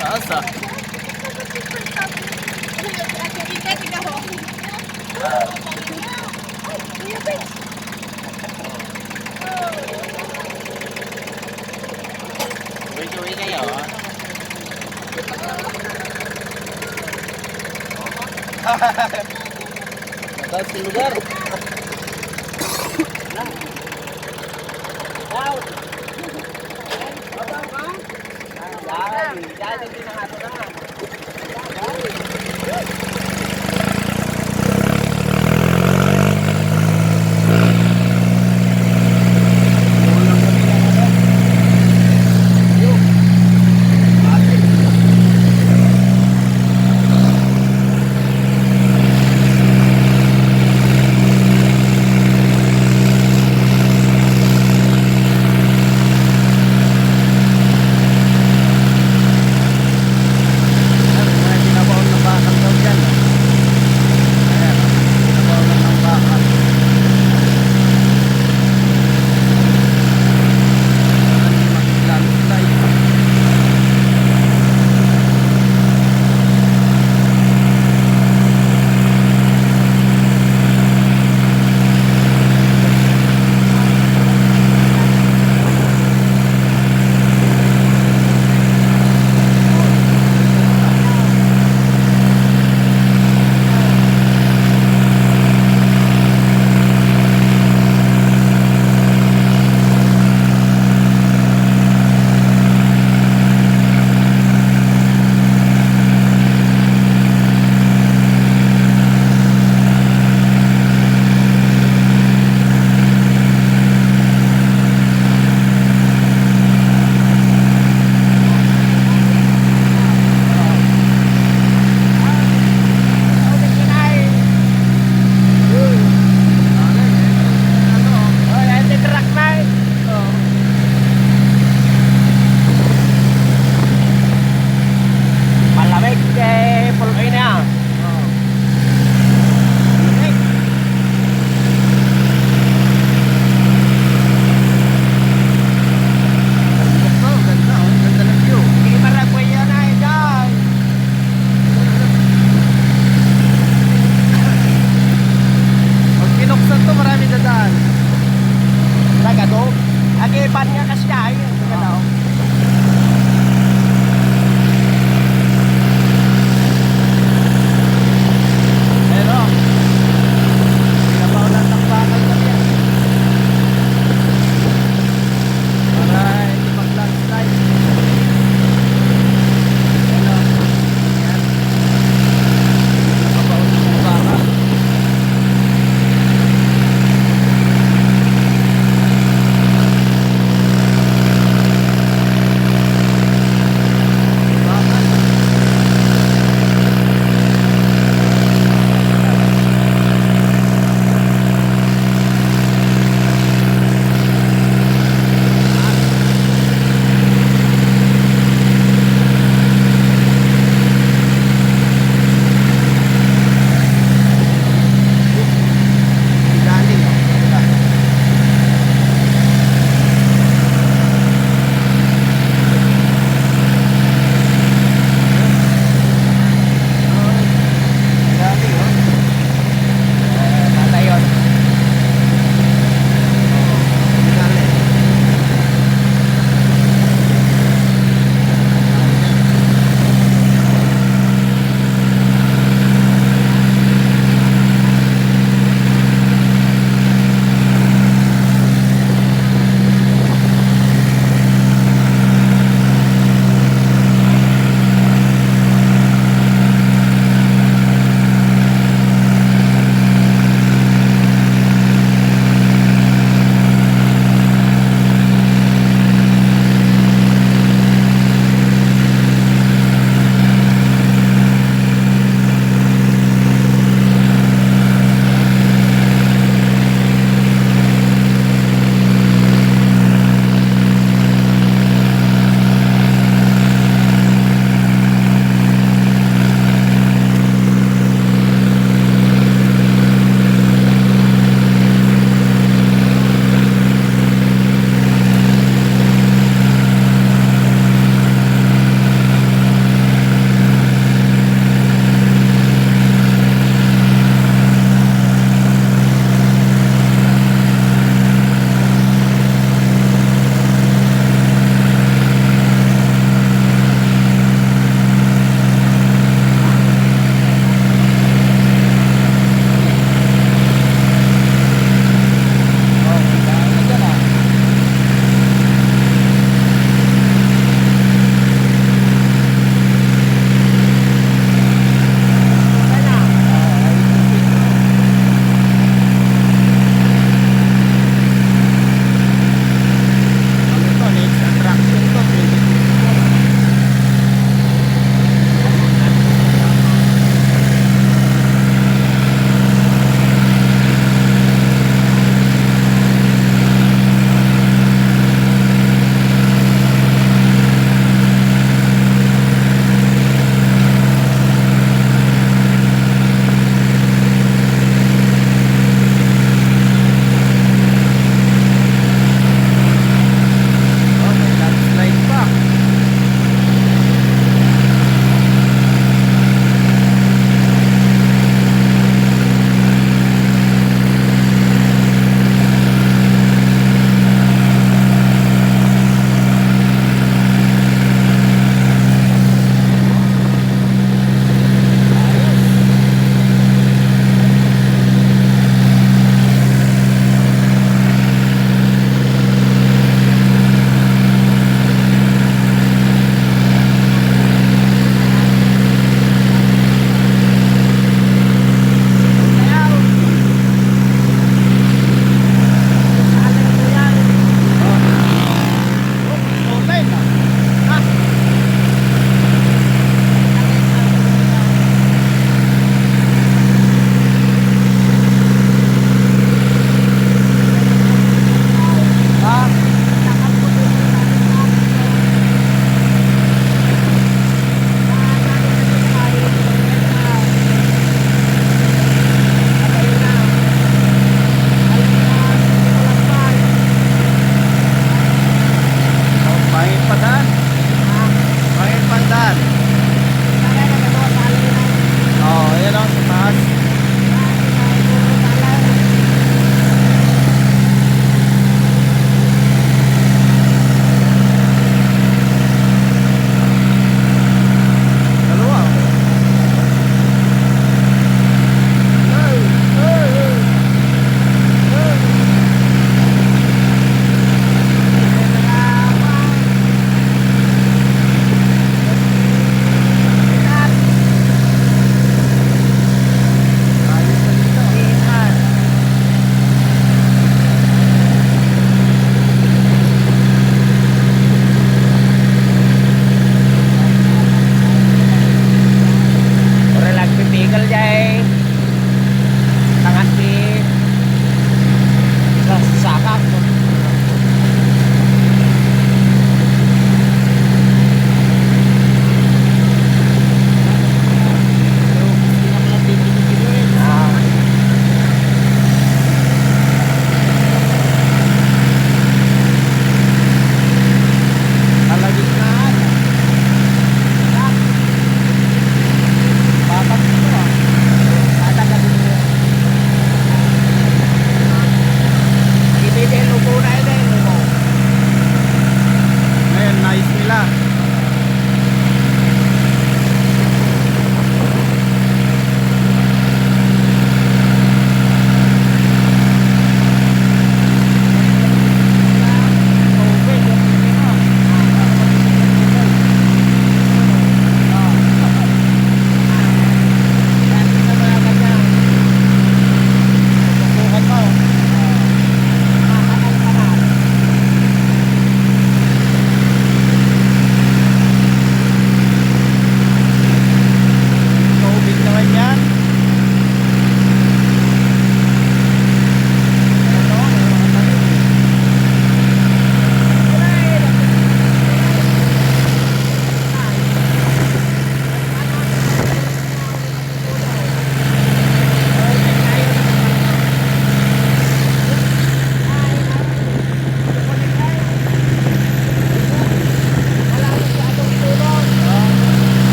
Taas ah. Uwi kayo. Mataas yung lugar.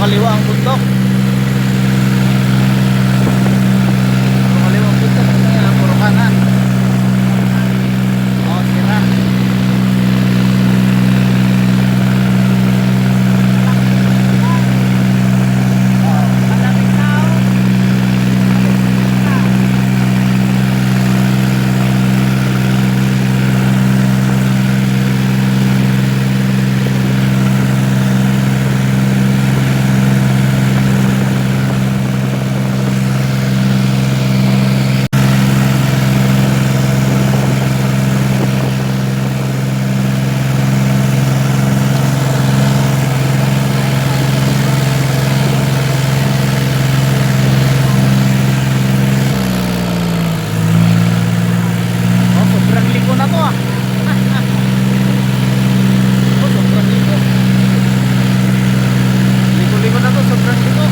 kaliwa ang bundok. Puro kaliwa ang bundok. Ayan, puro kanan. Oh, sira. Oh, sobrang liko na to ah. Oh, sobrang liko. Liko-liko na to, sobrang liko.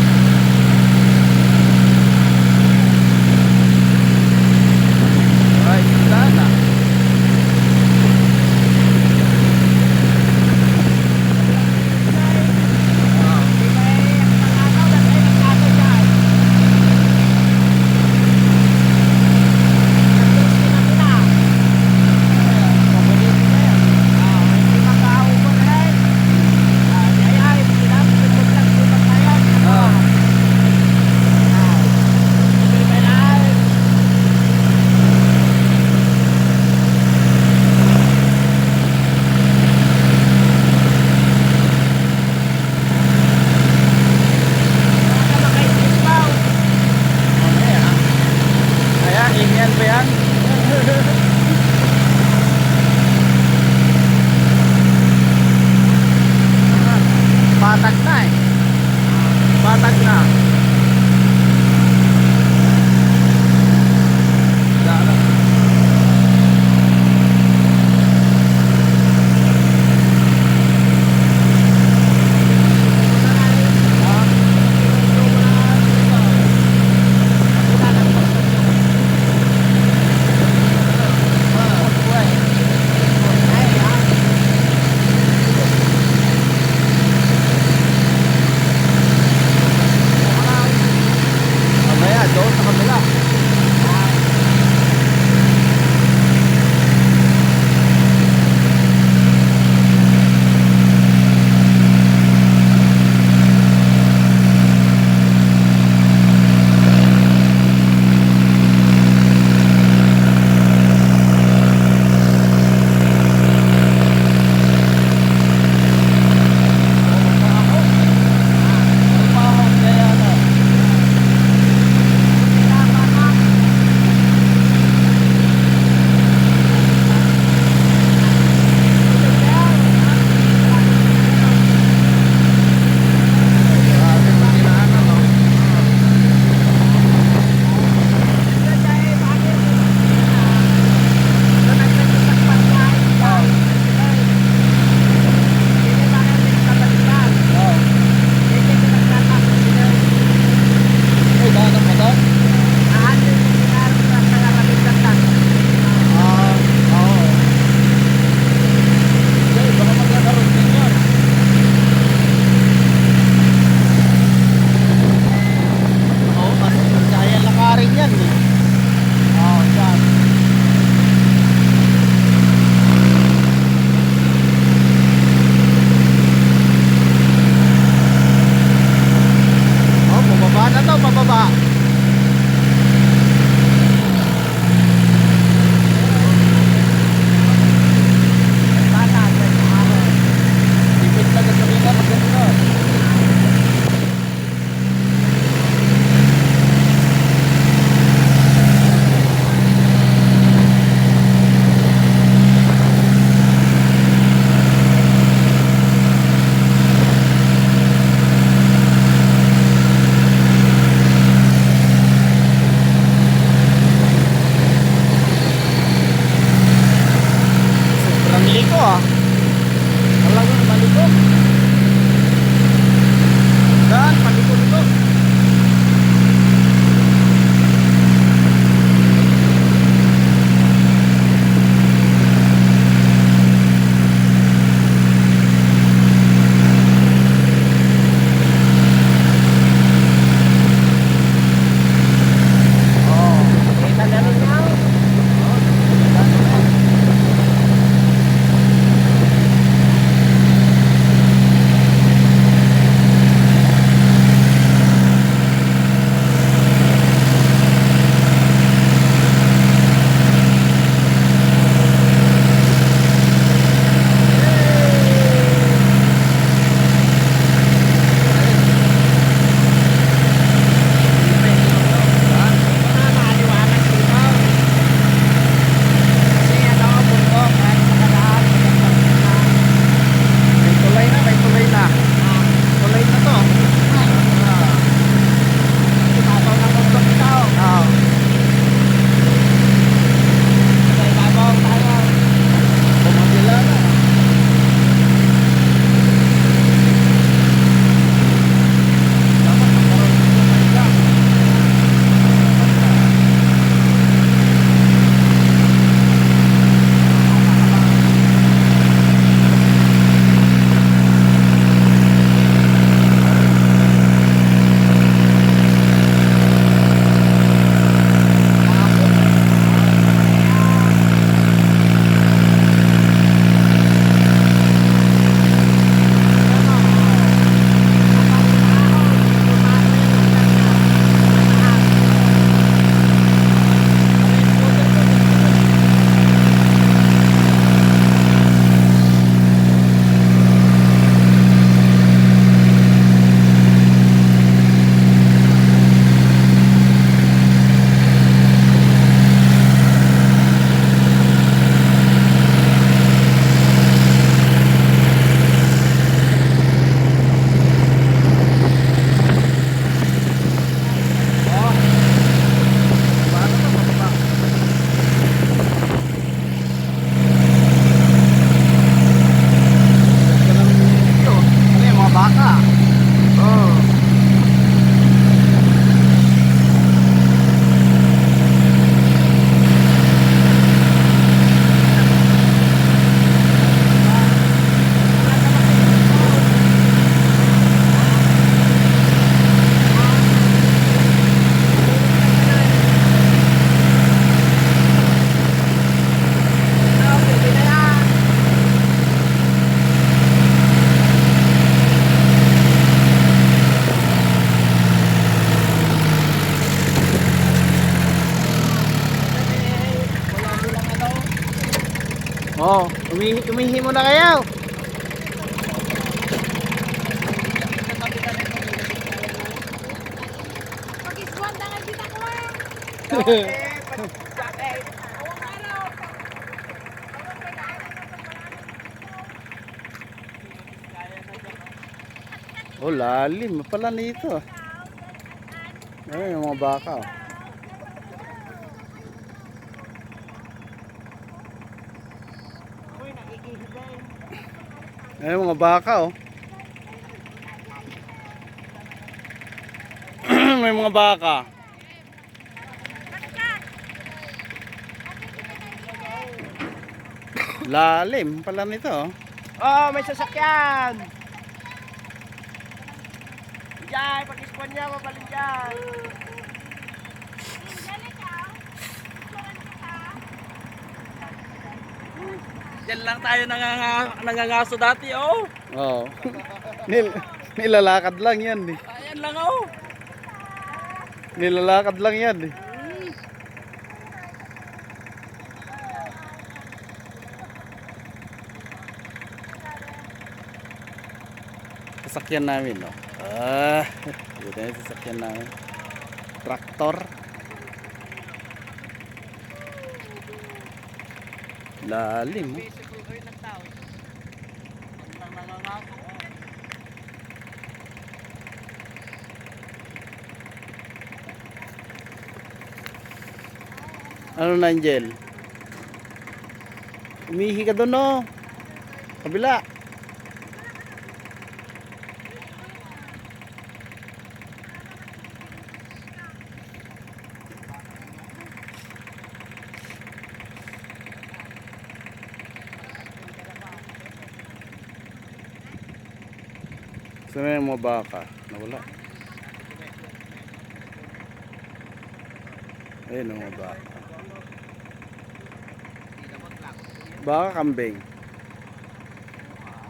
Ay, sandaan na. Ayan, ingyan pa yan. Patag na eh. Patag na. Dala. baka. Oh. Oh, umihi mo na kayo. Oh, lalim pala nito. Ay, yung mga baka. Oh. Ay, mga baka oh. May mga baka. Lalim pala nito oh. Oh, may sasakyan. Diyan, pag-spawn niya, mabalin dyan. Yan lang tayo nangangaso dati, oh. Oo. Nilalakad lang yan eh. Ayan lang, oh. Nilalakad lang yan eh. Sasakyan namin, no? Yun na yung sasakyan namin. Traktor. Lalim, oh. Ano na, Angel? Umihi ka doon, no? Kabila. Saan yung mga baka? Nawala. Ayun ang mga baka. Baka kambing.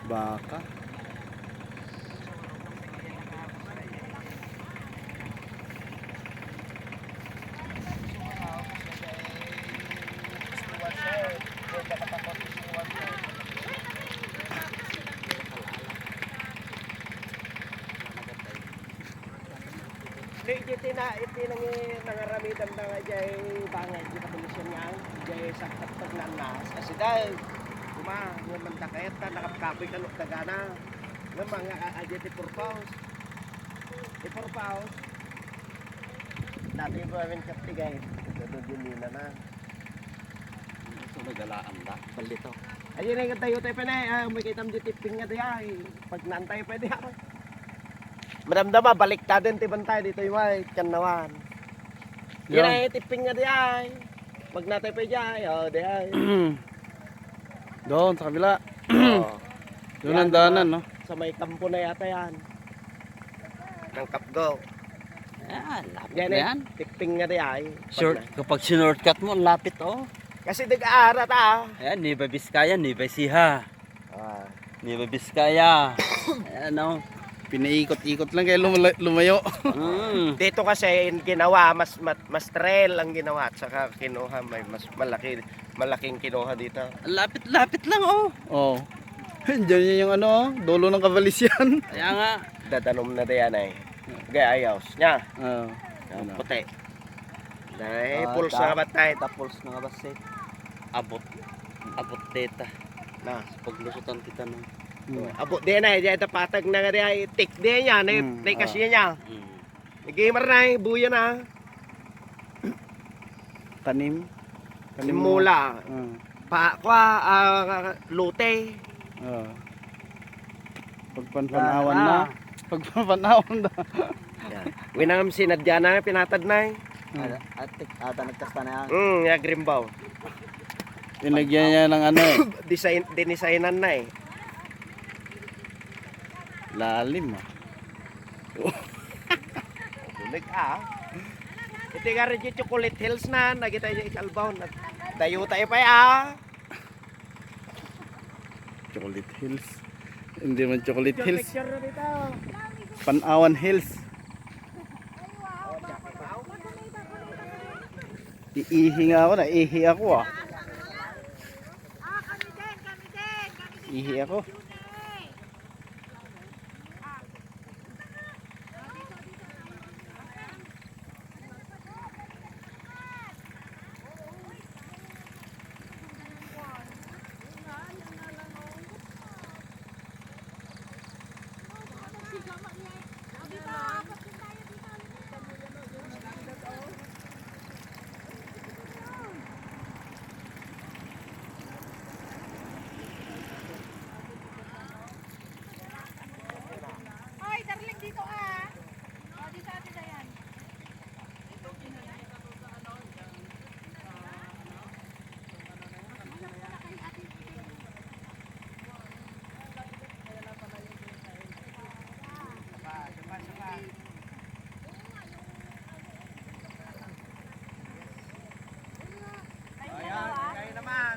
Baka. Iti nangaramitan na nga jay bangay di katulisan niya jay saktat pagnanas kasi dahil nga mandakayat ta nakapkapoy kanok tagana nga mga ajay ti purpose dati po amin kaptigay dadudulina na So, nagalaan ba? Palito. ayun nga tayo tayo pa na may kitam di tipping nga diya pag naantay pa diya madamdama balik ta din ti bantay dito yung may kanawan. Yan ay tipping nga diay. Pag natay pa diay, oh diay. Doon sa kabila. Oh. Doon ang daanan, no? Sa may kampo na yata yan. Ng Kapgo. Ayan, lapit Yan na ay yan. tipping nga diay. Short, kapag sinortcut mo, ang lapit, oh. Kasi dig-aara ta. Ayan, Nueva Vizcaya, Nueva Ecija. Ah. Nueva Vizcaya. Ayan, oh. Pinaikot-ikot lang kayo lumayo. Dito kasi ginawa mas trail ang ginawa at saka kinuha may mas malaking kinuha dito. Ang lapit-lapit lang, oh. Oh. Diyan yan yung ano, dulo ng kavalis yan. Kaya nga. Dadanom na diyan ay. Gaya ayaws niya. Oh. Ang puti. Dahil Ah, pulse na batay. Tapos nga ba say? Abot data. Na. Paglusutan kita no. Abo din na, diyan ito patag na nga diyan. Tik din niya, na kasi niya. Gamer na, buya na. Tanim. Simula. Oh. Lute. Oh. Pagpanpanawan na. Pagpanpanawan na. Yan. Winangam sinadya na, pinatad na eh. At nagkasta na yan. Ya grimbaw. Tinagyan niya ng ano eh. Dinisignan na eh. Lalim ah. Tulig Ito nga rin yung Chocolate Hills na. Nagita yung ikalbaw. Dayo tayo pa Chocolate Hills. Hindi man Chocolate Hills. Picture na dito. Panawan Hills. Iihi nga ako, naihi ako ah. Ihi ako. Hoy, darling dito ah. Oh, di sa atin na yan. Kayo naman.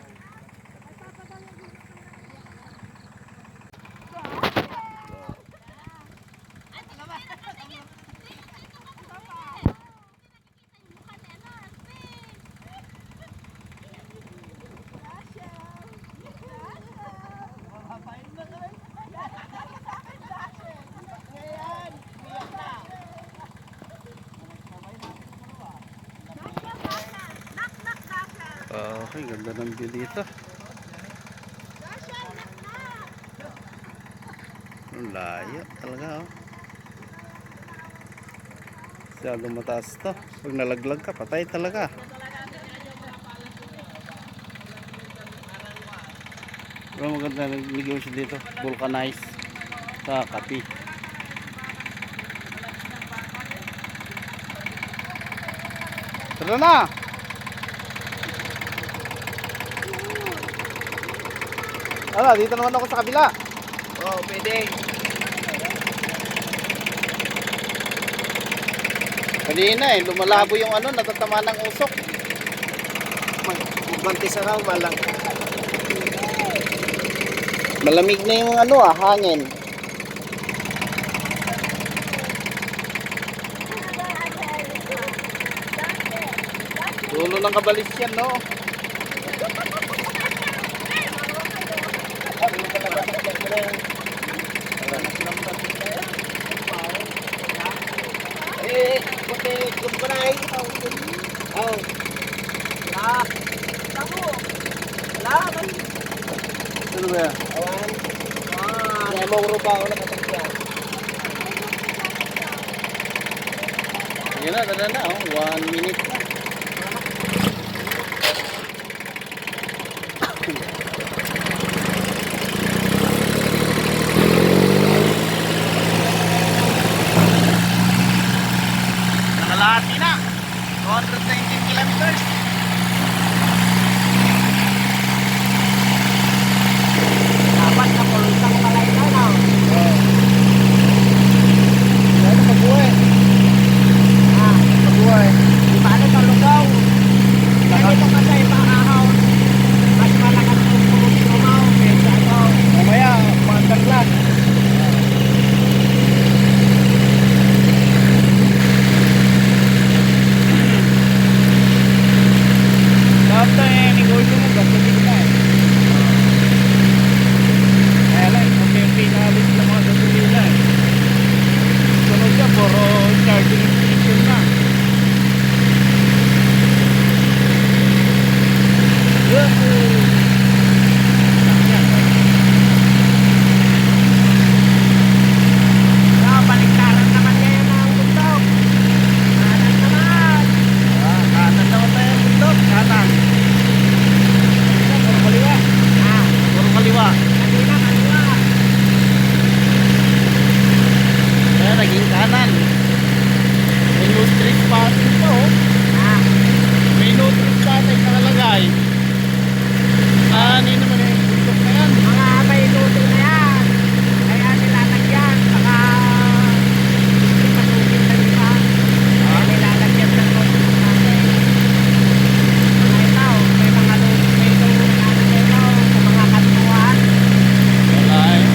Okay, ganda ng view dito. Ang layo talaga oh. Masyado mataas to. Pag nalaglag ka, patay talaga. Pero maganda negosyo dito. Vulcanize sa kapi. Tara na! Ala, dito naman ako sa kabila. Oh, pwede. Kanina eh, lumalabo yung ano, natatama ng usok. Magbantis na raw, malang. Malamig na yung ano hangin. Dulo ng kabalis yan, no? Buti, kumpuray. Oh. Ah. Tamu. Wala. Ano ba yan? Awan. Kaya mo rupa ako na katagya. Sige na, dada na, oh. 1 minute na. Nakalahati na. 219 kilometers. Dapat na pulutang pala ito, no? Ano mabuhay? Ah, mabuhay. Di ba ano ito? yung kanan. May no trespassing pa oh. Ah, May no trespassing nakalagay. Ano yun naman eh. Bundok na yan. mga may luto na yan. Kaya nilalagyan. Saka ipatugin na iba. Kaya nilalagyan ng luto natin. Mga ito, may mga luto, may luto natin ito sa mga kantuan. Wala eh.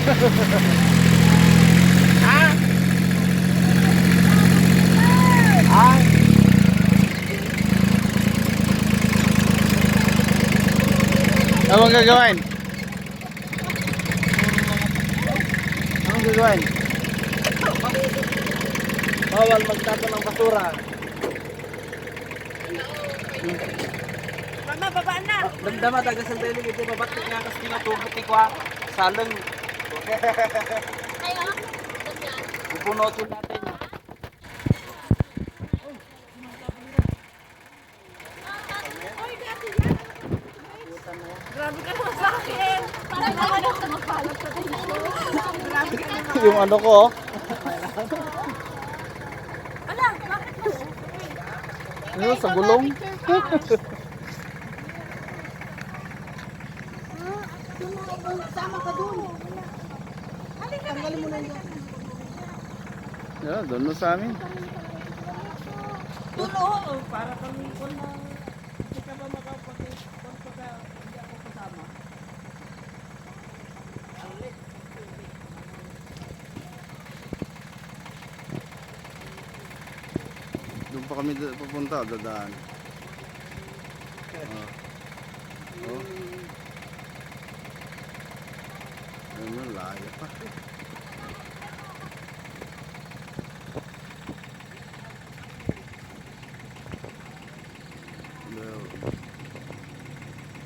Ha? Ah. Anong gagawin? Anong gagawin? Bawal magtapon ng basura. Mama, babaan na. Damdama taga sa daily ito babatik nga kas kinatubot ti kwa saleng. Kayo? Pupunotin natin. Oy, grabe yan. Grabe ka naman sa akin. Parang naman ako magpalot sa tingin. Grabe ka naman. Yung ano ko, oh. Ala, bakit mo? Ano, sa gulong. Sama ka dun. Halika na. Tanggalin mo na yan. Yeah, doon na sa amin. Dulo. Para kami kung na hindi ka ba makapag kung pagka hindi ako kasama. Doon pa kami pupunta, dadaan. Oh. Oh. Ayun, layo pa.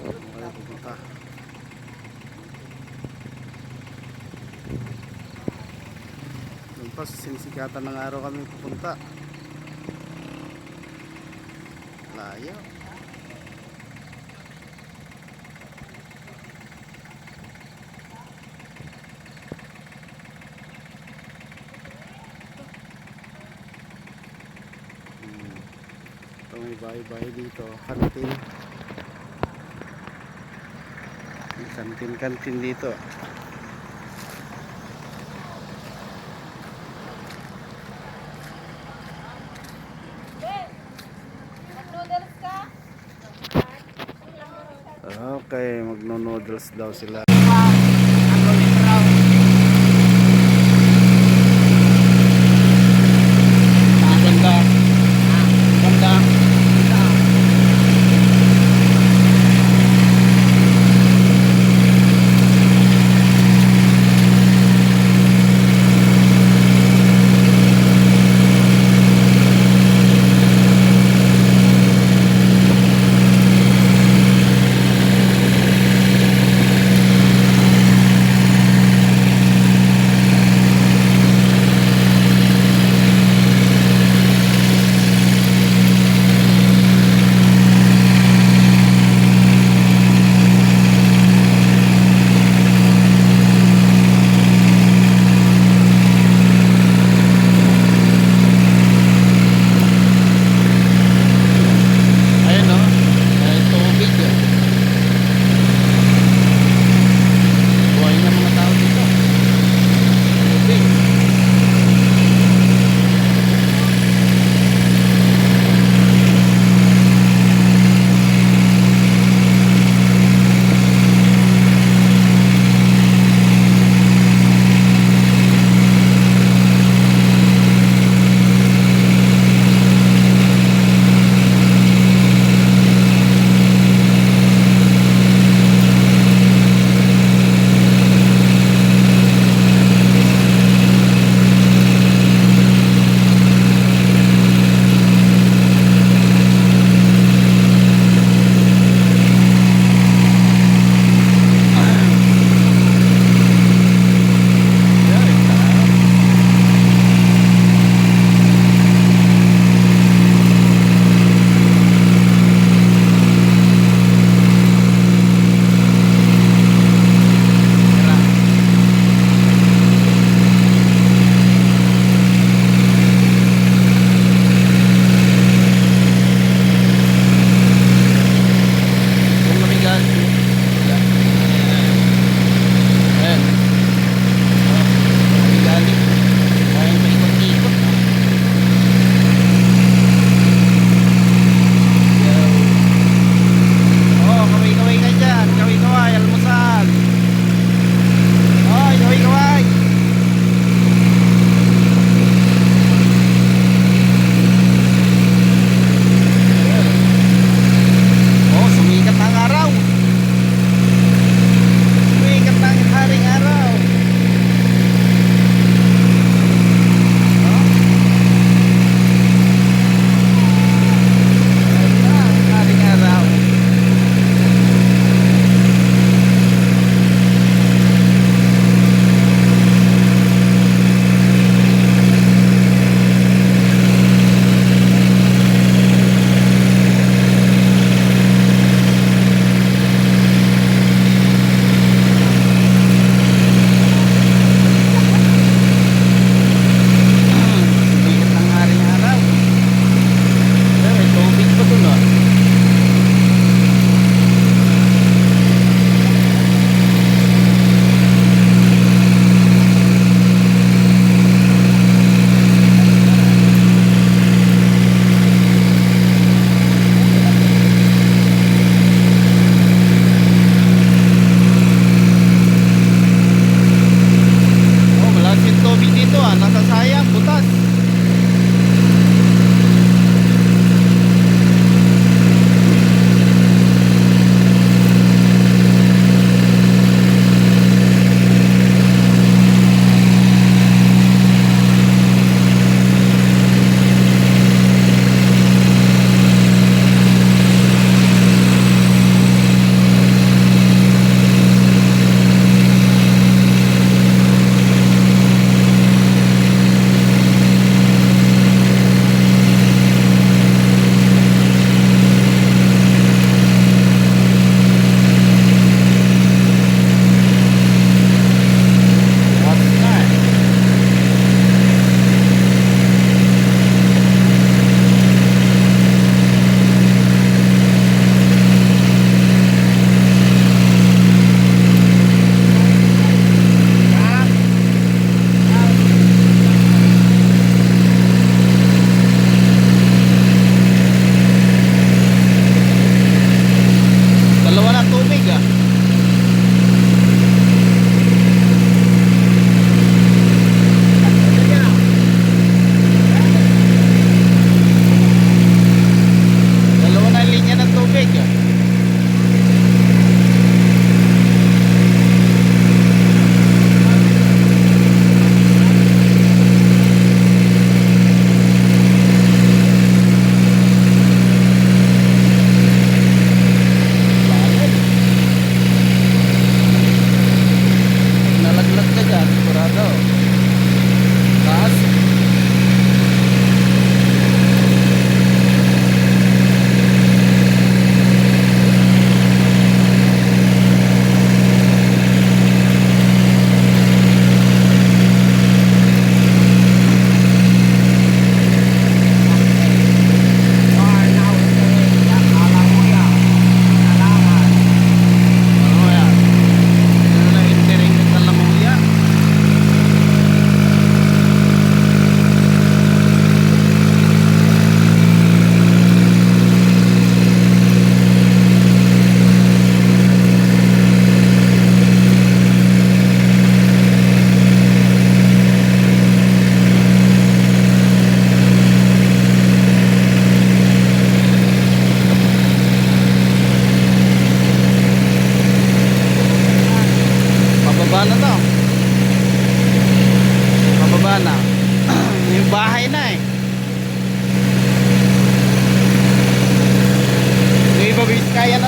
Doon kayo pupunta. Doon pa sa sinisikatan ng araw kami pupunta. Layo. Ito may bahay-bahay dito. Kantin. May kantin-kantin dito. Mag-noodles ka? Okay, magno-noodles daw sila. Ganda. Ganda.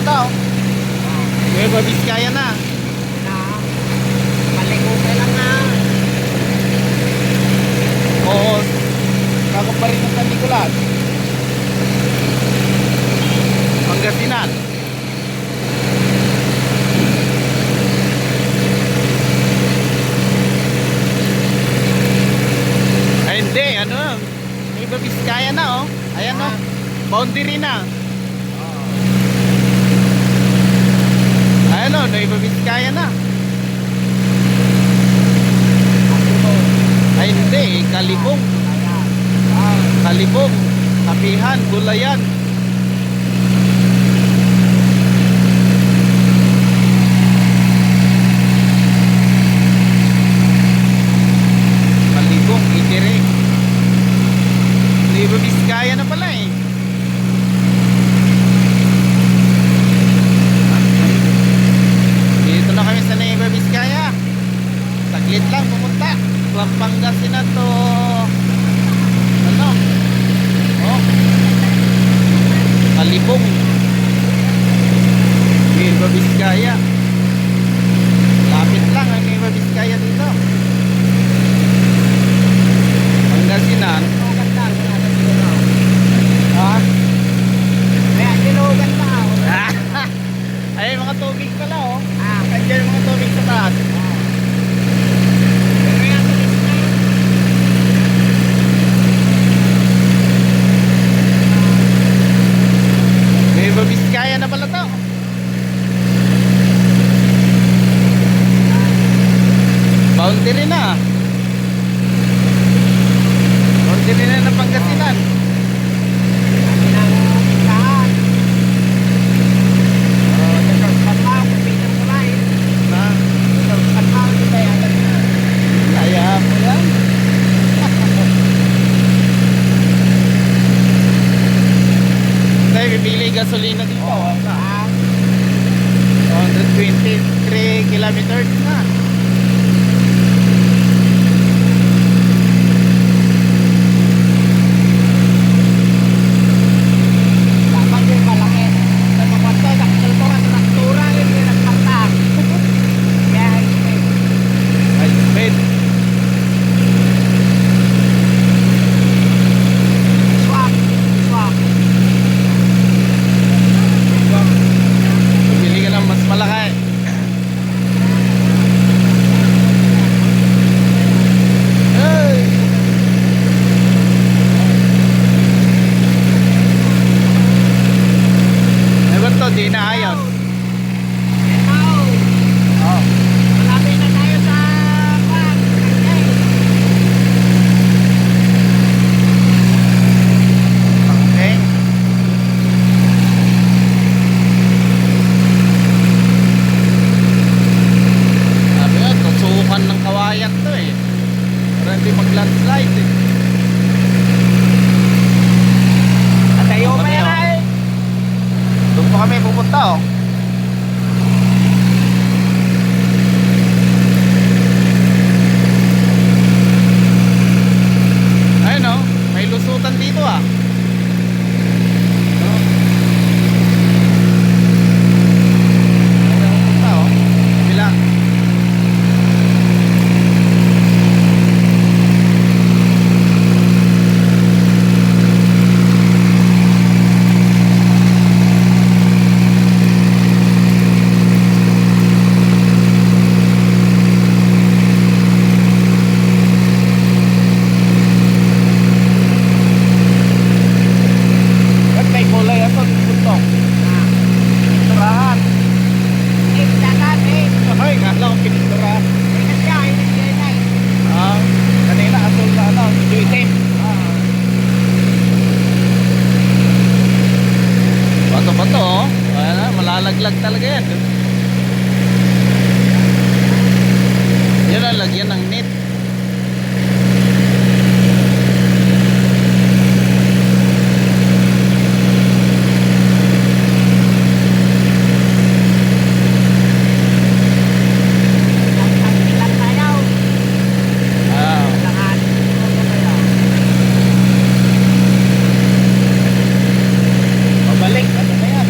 daw. Nueva Vizcaya na. Na, maligo ka lang na. Oo. Bago pa rin ng San Nicolas. Pangasinan. Ay hindi, ano, Nueva Vizcaya na oh. Ayan oh, boundary na. Ayan oh, Nueva Vizcaya na. Ay hindi, Kalibong. Kalibong, Kapihan, Gulayan. Kalibong, Itire. Nueva Vizcaya na pala eh. Dito na kami sa Nueva Vizcaya. Saglit lang pumunta. Pangasinan to. Ano? Oh. Kalibong. Nueva Vizcaya. Lapit lang ang Nueva Vizcaya dito. Pangasinan. Ha? Kaya sinugan pa ako. Ay, mga tubig pala oh. Andiyan mga tubig sa taas. Nueva Vizcaya na pala to. Boundary na. Boundary na ng Pangasinan. Na, kaya mo yan. Tayo bibili gasolina dito. 123 kilometers na. High speed. Bibili ka ng mas malaki. Hey! Eh, ba't to? Di naayos. Oh. Okay. Sabi nga, tusukan ng kawayan to eh. Para hindi mag-landslide eh. Doon pa kami pupunta oh. Ayun oh, may lusutan dito ah. Oh. Ayun, pupunta oh. Bila. Ba't may kulay ito? Puntong. Pinturahan. Ay, kala ko pininturahan. Ah, kanina asul na ano, medyo itim. Bato-bato oh. Ayan na, malalaglag talaga yan. Yan ang lagyan ng net. Ah, pabalik, ano na yan?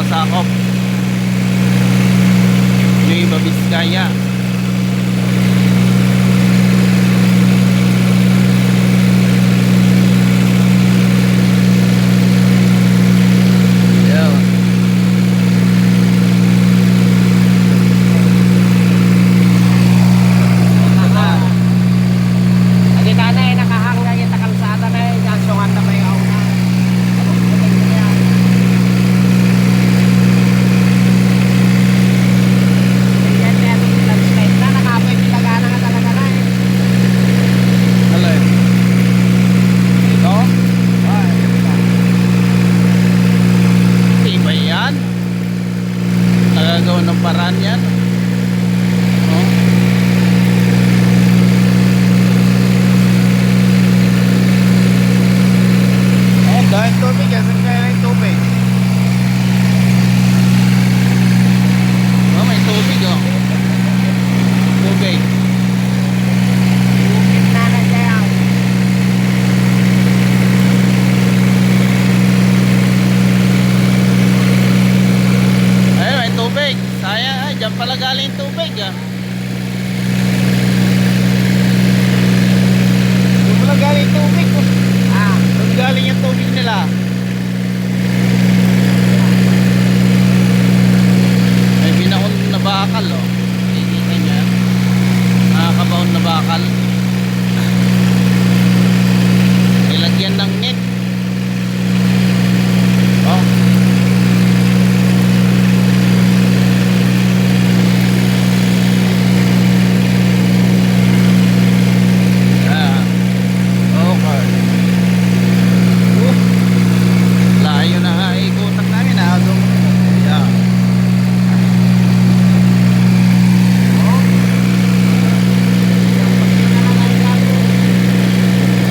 masakop. Nueva Vizcaya. Yun. Adi tanay nakahanga kita kalsada na eh, jansungan na may auna. Yan yan yung landslide na nakapoy pilagana nga talaga na eh. Alay. Ito? Iba yan. Nagagawa ng paraan yan. Oh. Oh, dahil tubig. Saan kaya yung tubig? Oh, may tubig oh. Tubig. Bukit na na siya. Ay, may tubig. Sayang, ay, dyan pala galing yung tubig ah. Doon pala galing yung tubig oh. Ah, Doon galing yung tubig nila. May binaon na bakal oh. Nakikita niya. Nakakabaon na bakal. Nilagyan ng net. Oh. Ah. Okay. Layo na nga ikutan namin ah. Yeah.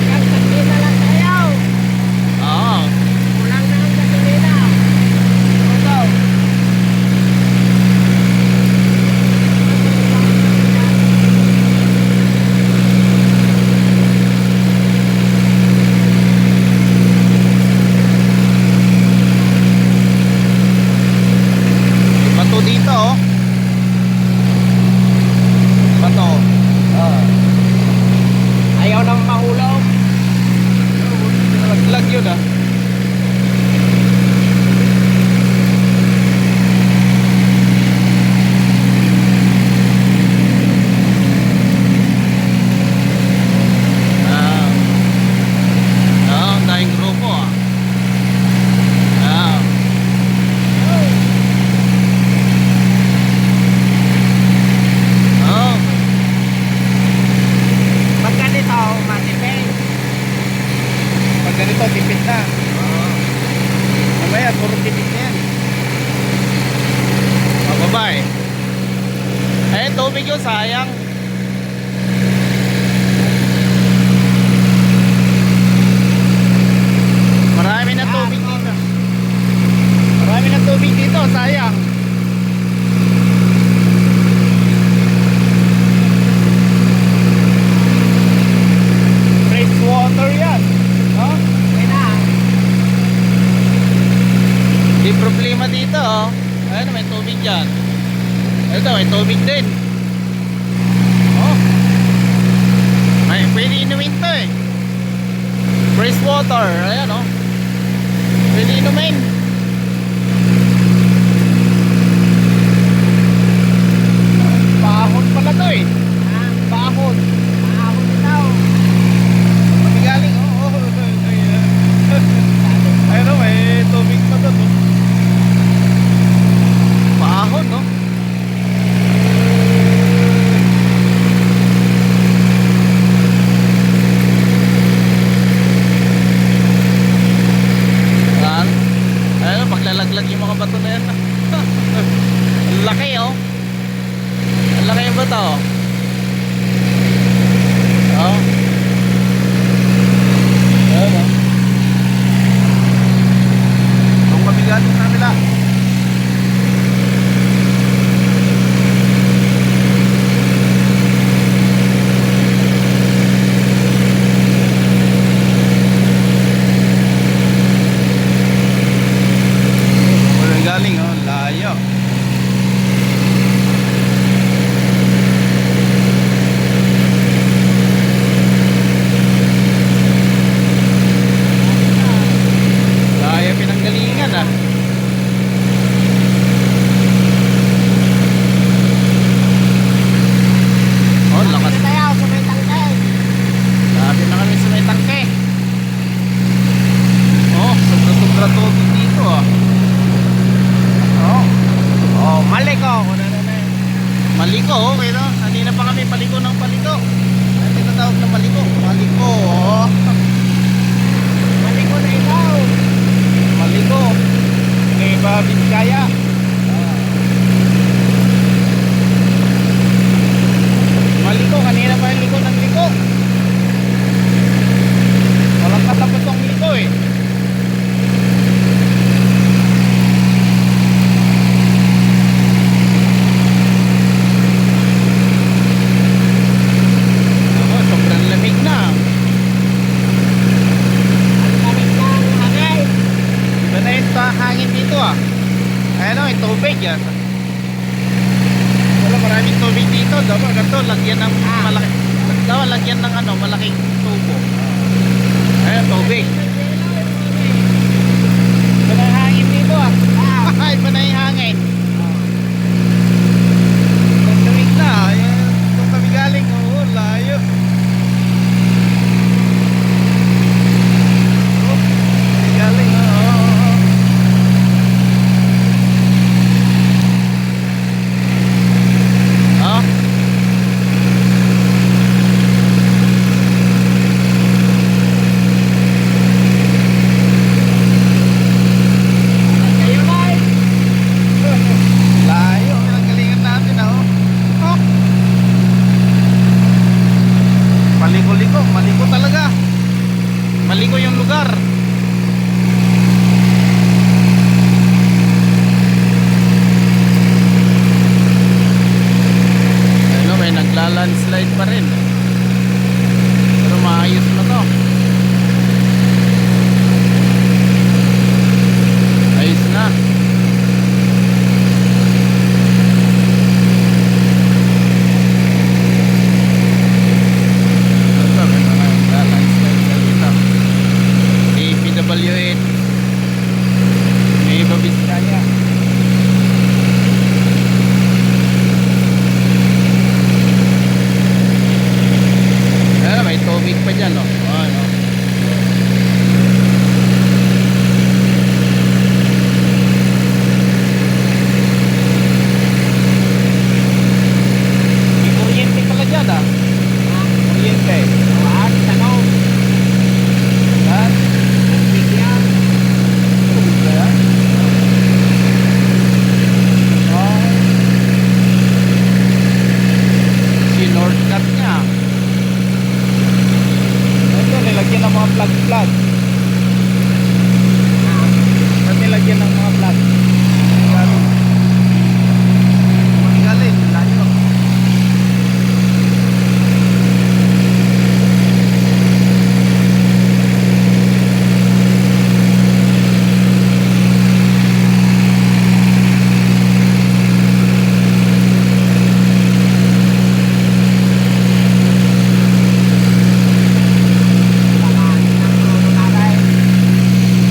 gasolina lang tayo. Oo. Kulang na ang gasolina. Ito. Bato dito oh. Bato. Ayaw nang mahulog. Nalaglag yun ah. Ah. Ah, ang daming grupo ah. Ah. Oh. Pag ganito, matipid. Pag ganito, tipid na. Mamaya, puro tipid na yan. Mababa eh. Eh, tubig yun, sayang. Marami na tubig dito. Marami na tubig dito, sayang. Fresh water yan. Oh? Okay na. Di problema dito oh. Ayun, may tubig dyan. Ito, may tubig din. Oh. May pwede inumin to eh. Fresh water. Ayan oh. Pwede inumin. Pahon pala to eh. Ah, Pahon. maahon ito. Magigaling oh. Ayun oh, may tubig pa doon oh. Pahon no. Ayan. Ayun, paglalaglag yung mga bato na yan. Ang laki oh. Ang laki yung bato oh. Oh. Ayan oh. Ang mabigat sa kabila. Wala galing oh. okay no? Kanina pa kami paliko ng paliko. Ano tinatawag na paliko? Paliko, oh. Maliko na ikaw. Paliko. Ngayon ba Biskaya? Maliko, kanina pa yung liko ng liko. Walang katapos ang liko eh. Ako, sobrang lamig na. Ang lamig ng hangay. Iba na yung hangin dito ah. Ayan o, yung tubig yan. Wala, maraming tubig dito. Dapat ganito, lagyan ng malaki. Dapat lagyan ng ano, malaking tubo. Ayan, tubig. Iba na yung hangin dito ah. Iba na yung hangin. Ang lamig na. Ayan, kung kami galing, oo, layo. Oh, kami galing, oo. Oh. Kayo na eh. Layo, ang galingan natin ah. Oh. Maliko-liko, maliko talaga. Maliko yung lugar. Ano, may nagla-landslide pa rin. Pero maayos na to. Ayos na. Ano ba, may mga nagla-landslide na dito. DPWH. May iba Biskaya. Ayan, may tubig pa dyan, oh. Ano? May kuryente pala dyan, ah. Kuryente. Wag, tanong. Ha? Tubig yan. Tubig ba yan? Oh. Sinortcut niya. Ito, nilagyan ng mga plug-plug. Ba't nilagyan ng mga plug? Galing. Galing, layo.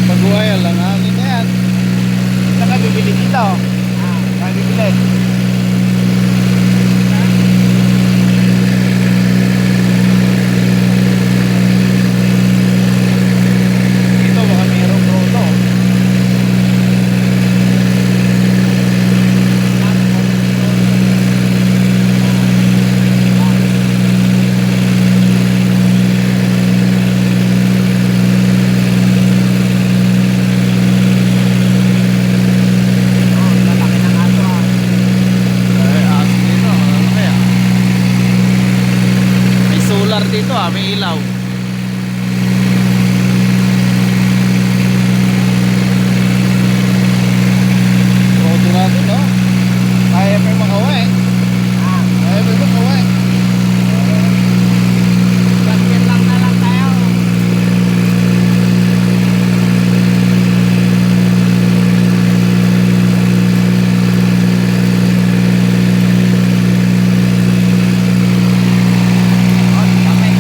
Pag-uwaya lang, hangin na yan. Saan ka bibili dito? Saan bibili? Dito baka mayroong proto. Lalaki ng aso ah. Ay, aso dito, ano kaya? May solar dito ah, may ilaw. Proto natin, no? Kaya pa yung makawin. Kaya pa yung makawin. Lagyan lang na lang tayo. Oh, okay.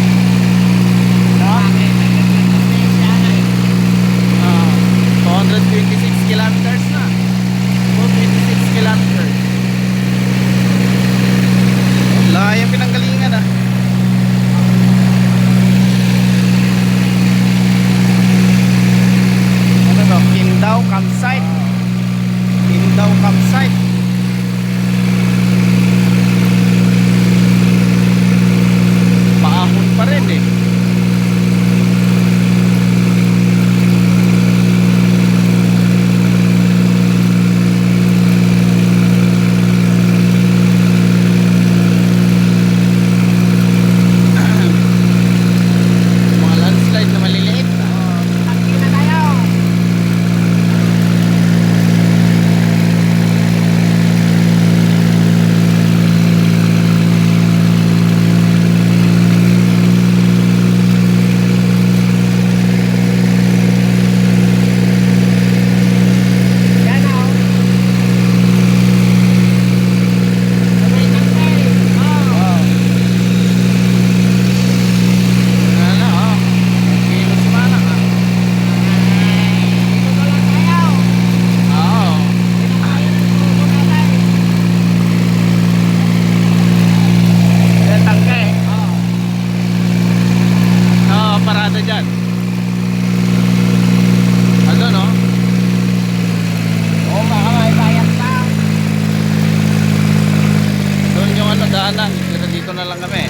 na lang kami.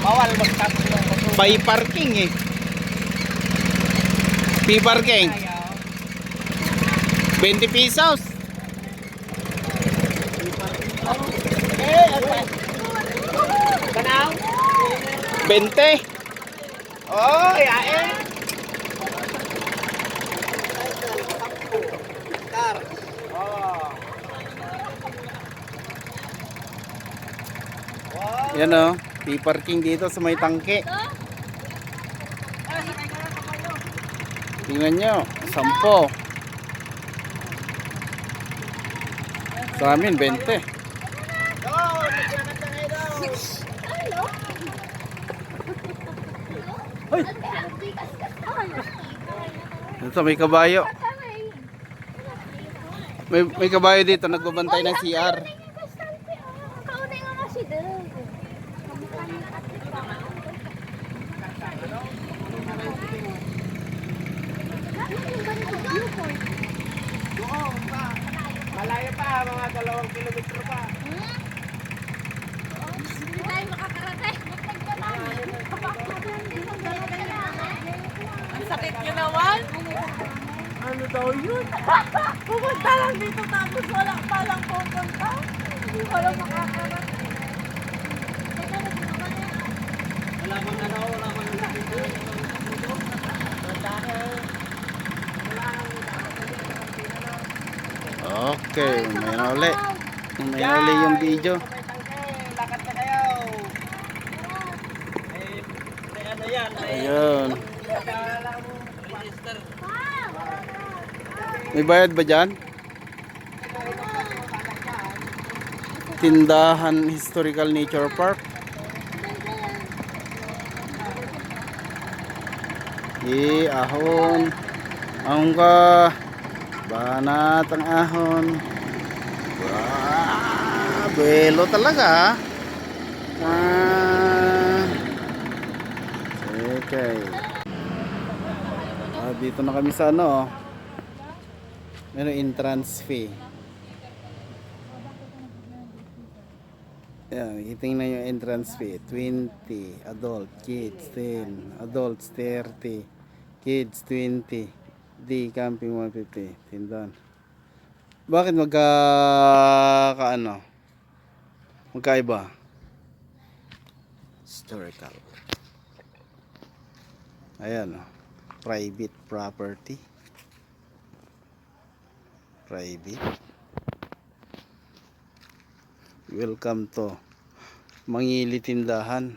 Bawal magtapos ng basura. Pay parking eh. Pay parking. 20 pesos. Kanaw? 20. Oh, yae. Car. Oh. Wow. Yan o. Pay parking dito sa may tangke. Tingnan nyo. 10. Sa amin 20. Ito may kabayo. May kabayo dito nagbabantay ng CR. Kaunay nga nga si Del. Doon pa. Malayo pa, mga 2 kilometro pa. Hindi tayo makakarating. Ang sakit nyo naman. Ano daw yun? Pupunta lang dito tapos wala pa lang pupunta. Hindi ko lang makakarating. Wala man na daw, wala man na dito. Okay, may na uli. May na uli yung video. Lakad na kayo. Ano yan? Ayun. May bayad ba dyan? Tindahan Historical Nature Park. Ahon. Ahon ka. Banat ang ahon. Wow, belo talaga. Okay. Dito na kami sa ano. Meron entrance fee. Yan, itingnan yung entrance fee. 20, adult, kids 10, adults 30, kids 20, day camping 150, tindahan. Bakit magkaiba? Historical. Ayan, private property. Private. Welcome to Mangili Tindahan.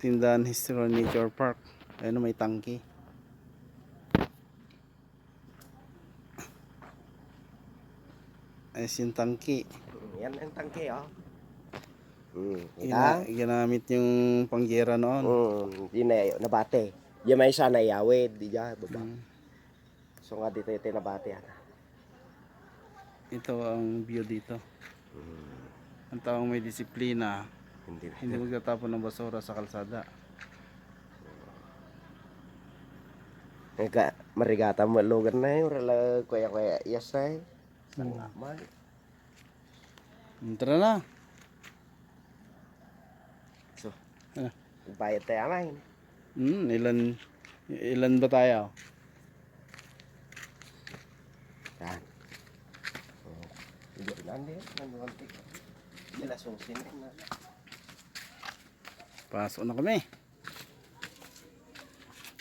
Tindahan Historical Nature Park. Ayun, may tangki. Ayos yung tangki. Yan ang tangke, oh. Kita? Ginamit yung pangyera noon. Yun na, nabate. Yung may isa na iawid, di dyan, baba. So nga dito yung nabate yan. Ito ang view dito. Ang taong may disiplina, hindi magtatapon ng basura sa kalsada. Marigata mo lugar na yun, kuya yes na yun. Salamat. Tara na. So, Ah. bayad tayo amain. Ilan ba tayo? Yan. Hindi nandiyan, nandiyan. Sila susin na. Pasok na kami.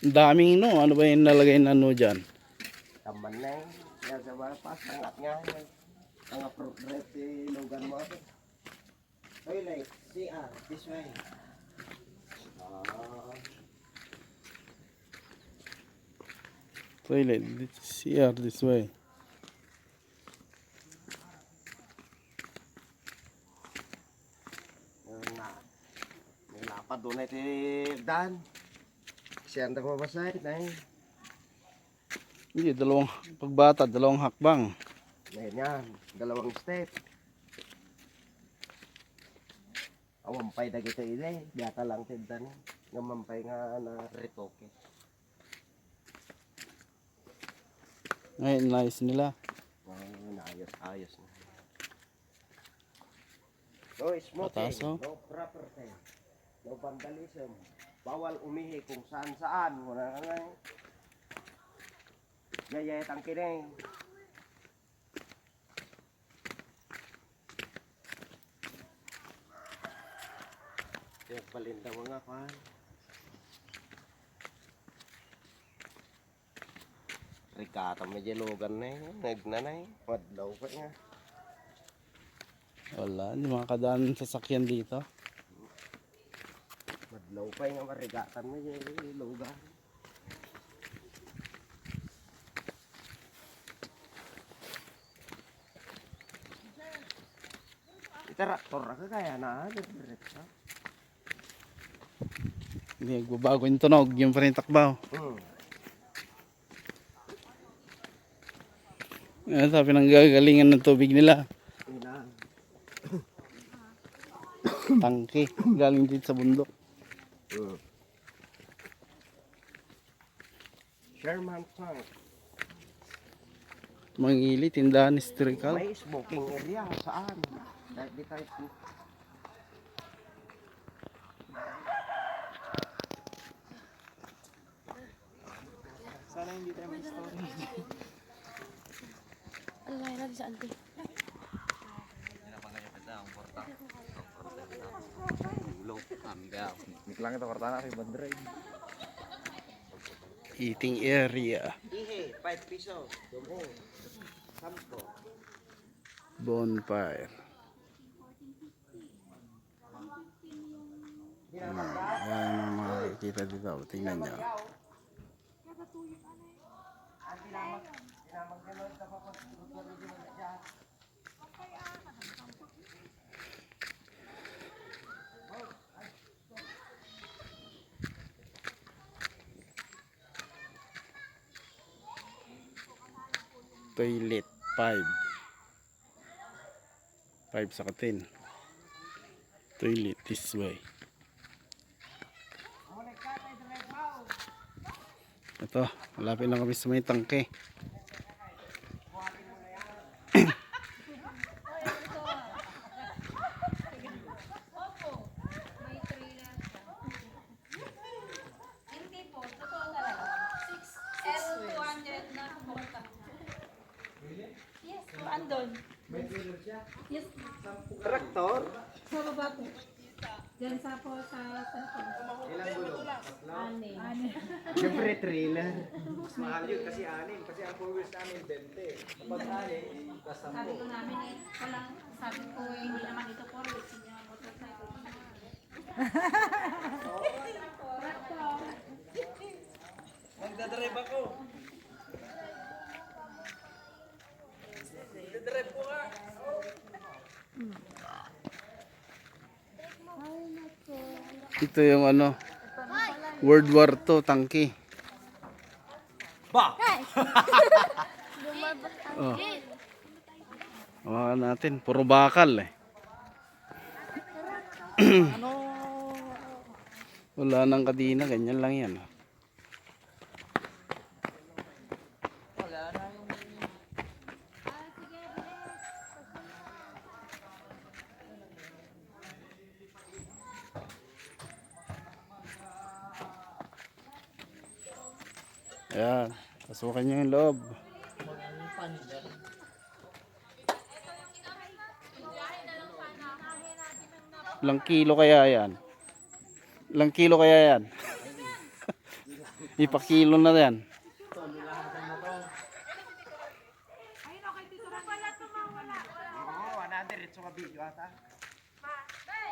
Ang daming ano ba yung nalagay na dyan? Taman na yun. Yan sa mga pasangat nga yun. Ang appropriate lugar mo. Toilet, CR, this way. Toilet, CR this way. May lapad doon na ito Dan. Siya ang nagmabasay na yun. Hindi, pagbata, dalawang hakbang. Ngayon yan, 2 step. Awampay na kita ile, biyata lang tindan. Ngamampay nga na retoke. Ngayon, nice nila. Ayos na. No smoking, Pataso. no property, no vandalism. Bawal umihi kung saan-saan. Wala nga. Yayayat ang kineng. Yung palinda mga kan. Rikata medyo lugan na yun. Nagnanay. Madlaw pa nga. Wala, hindi makakadaan sa sasakyan dito. Madlaw pa nga marigatan mo yung lugan. Itaraktor ka kaya na. Diretso. Hindi, nagbabago yung tunog, yung pa rin takbaw. Ano sabi ng gagalingan ng tubig nila? Ina. Tangke, galing dito sa bundok. Sherman Tank. Mangili, tindahan, historical. May smoking area saan? Dahil di tayo Alay na di sa auntie. Eating area. Ihe, 5 piso. Dumo. 10. Bonfire. Yan ang makikita dito. Tingnan nyo. Toilet 5. 5 sa katin. Toilet this way. Ito, malapit na kami sa may tangke. Hindi po, totoo talaga. 200 na pumunta. Yes, andon. Yes, Traktor? sa baba po. Diyan sa po sa Ilang gulo? Ani. Siyempre trailer. Mas mahal yun kasi 6. Kasi ang 4 wheels namin 20. Kapag 6, plus 10. Sabi ko namin eh, walang, sabi ko eh, hindi naman ito for weeks, hindi naman motorcycle. Magdadrive ako. Magdadrive ko nga. Ito yung ano, World War II tangke. Ba! Oh. Hawakan natin, puro bakal eh. Wala nang kadina, ganyan lang yan. Ayan, pasukan nyo yung loob. Ilang kilo kaya yan? Ilang kilo kaya yan? Ipakilo na yan. Oo, 100. Ito ka video ata.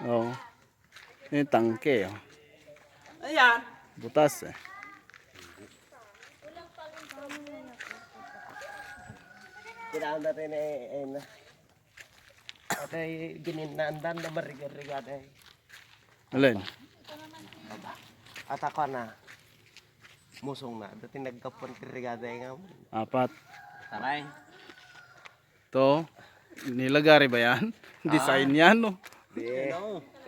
Oo. Yung tangke. Oh. Ayan. Butas eh. Kailangan natin na. At ay gininandan na marigar-rigar ay. Alin? At ako na. Musong na. Dati nagkapon kirigada nga. 4. Taray. To, nilagari ba yan? Design yan, no?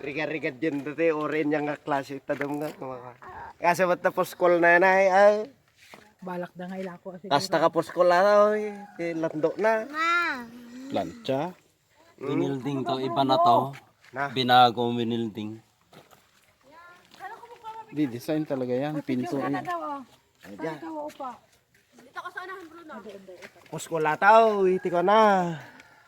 Rigar-rigar dyan dati. Oren yung nga klase. Tadong nga. Kasi ba't tapos call na yan ay. Balak na nga ilako kasi Kasta ka poskol na ay. Lando na. Plancha. Binilding to, iba na to. Na. Binago minilding. Di, design talaga yan. Pinto Ano yan. daw oh. Ayan. Ikaw pa. Dito ka sa unahan, Bruno. Puskola tao, iti ko na.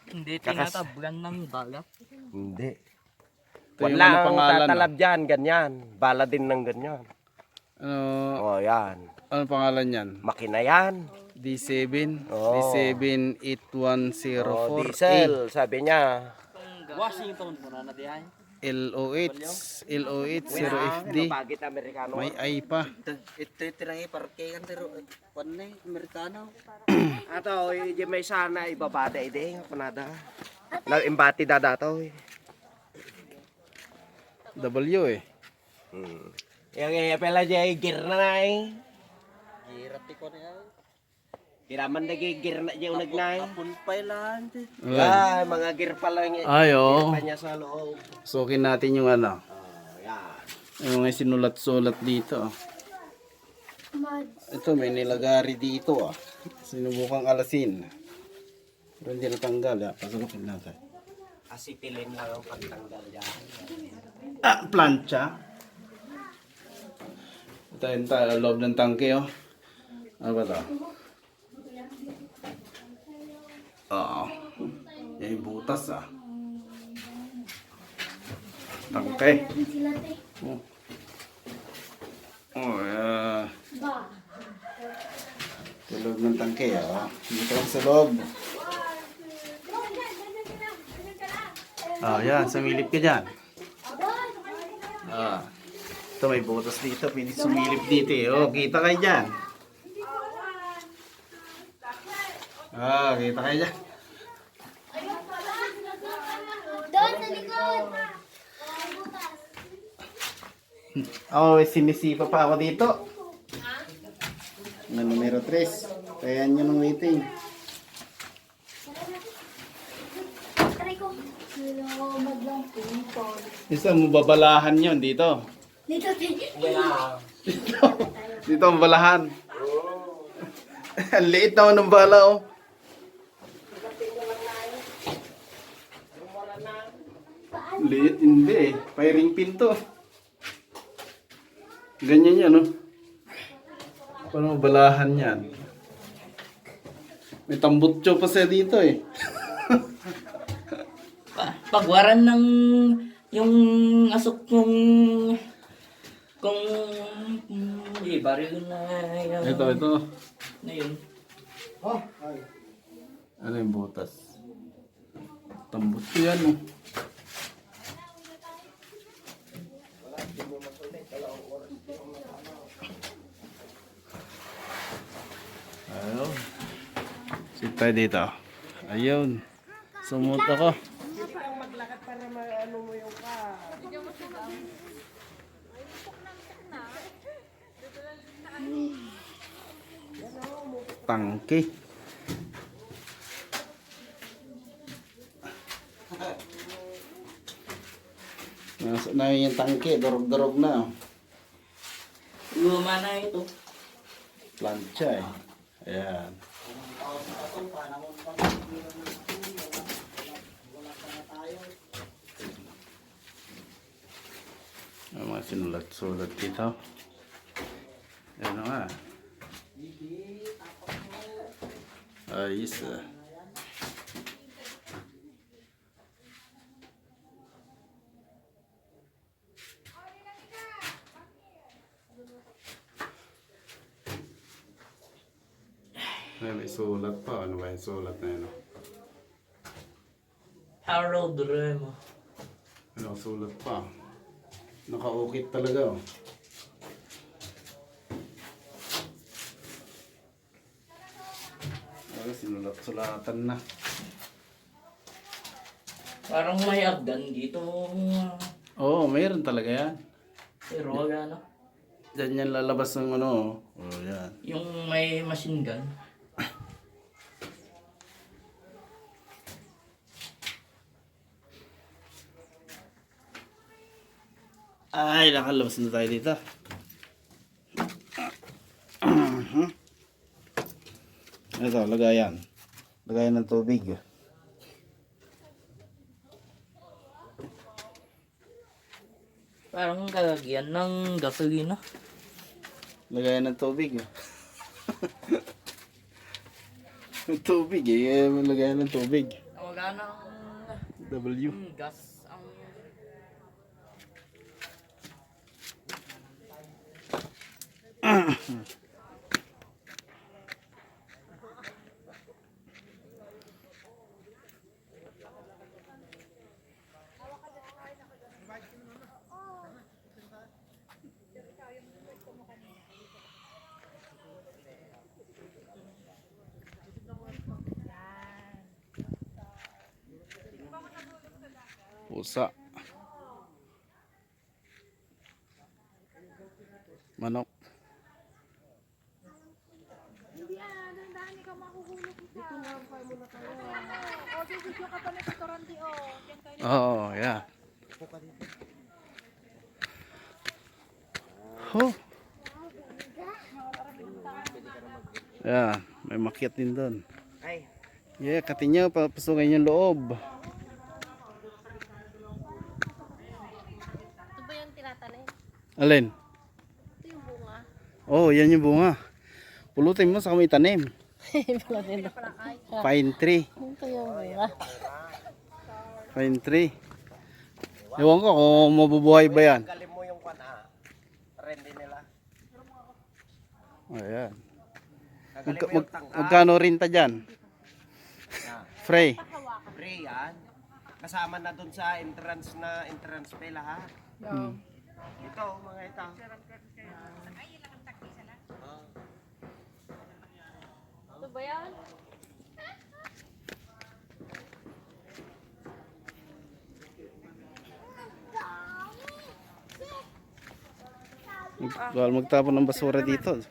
Hindi Kakas- tinatablan ng balat. Hindi. Ito yung Wala ano ang pangalan. tatalab dyan, ganyan. Bala din ng ganyan. Ano, O, yan. ano pangalan yan? Makina yan. D7. Oo. D78104. O, diesel, sabi niya. Washington po na diyan. LOH 0FD. Bagit Amerikano. May I pa. Ito tirangi parke kan pero panay Amerikano. Ato, yung may sana ibabada ide, panada. Nag-imbati da dato. W eh. Yung pala dyan, gear na eh. Girati ko na. Kiraman nagigir na dyan nagnay. Punpay lang. Ah, mga gear pa lang yun. Ay, oo. Pa niya sa loob. Sukin natin yung ano. Yan. Yung mga sinulat-sulat dito. Ito, may nilagari dito ah. Sinubukang alasin. Pero hindi natanggal ah. Pasukin natin. Asitilin lang ang pagtanggal dyan. Ah, plancha. Ito yung loob ng tangke oh. Ano ba ito? Oo. Yan yung butas ah. Tangke. Oh. Oh, sa loob ng tangke ah. Dito lang sa loob. Ah, yan. Sumilip ka dyan. Ah. Ito may butas dito. Pwede sumilip dito eh. Oh, kita kayo dyan. Ah, kita kayo dyan. Doon sa likod. Oh, sinisipa pa ako dito. Na numero 3. Kaya nyo ng waiting. Aray ko. Hello, maglang pinto. Isa mo babalahan yon dito. Dito, Dito ang balahan. Ang liit naman ng bala oh. Liit hindi eh. Firing pin to. Ganyan yan oh. Paano balahan yan? May tambutso pa siya dito eh. Pagwaran ng yung asok yung kung baril na yung, Ito. na yun. Ano yung butas? Tambutso yan oh. Ayun. Sit tayo dito. Ayun. Sumut ako. Hindi kang maglakad para maano mo yung ka. Tangke. Nasa na yung tangke. Durog-durog na. Luma na ito. Plancha eh. Ayan. Ang mga sinulat-sulat dito. Ayan na nga. Ayos ah. May sulat pa. Ano ba yung sulat na yun? Harold Remo. Ano sulat pa? Nakaukit talaga oh. Ay, sinulat-sulatan na. Parang may agdan dito. Oo, mayroon talaga yan. Pero wala na. Diyan yan lalabas ng ano. Oh, yan. Yung may machine gun. Ay, nakalabas na tayo dito. Ito, lagayan. Lagayan ng tubig. Parang kalagyan ng gasolina. Lagayan ng tubig. Ng tubig eh. Lagayan ng tubig. Wala nang W. gas ang... Pusa. Manok. Hindi dahan-dahan ikaw mahuhulog kita. Dito na kayo muna tayo. O, video ka pa ng restaurant o. Diyan tayo. Oo, yeah. Oh. Yeah, may makyat din doon. Ay, Yeah, katin nyo, papasukin yung loob. Ito ba yung tinatanim? Alin? Ito yung bunga. Oh, yan yung bunga. Pulutin mo sa may tanim. Pine tree. Ito yung bunga. Pine tree. Ewan ko kung mabubuhay ba yan. galing mo yung rendi nila. Ayan. Galing mo yung tangka. Magkano rinta dyan? Frey. Pre, yan. Kasama na dun sa entrance pay lahat. Hmm. Ito, mga ito. Ito ba yan? Bawal magtapon ng basura dito.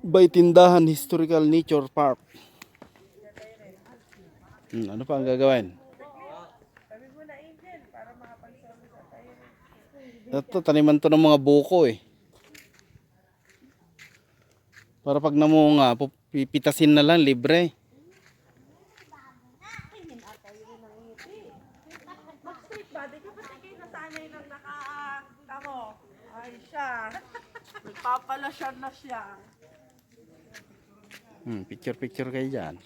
By Tindahan Historical Nature Park. Ano pa ang gagawin? Ito, taniman to ng mga buko eh. Para pag namunga, pipitasin na lang, libre. Mag-street ba? Di ka ba kayo nasanay lang naka-tamo? Ay siya. Nagpapalasyan na siya. Picture kayo dyan.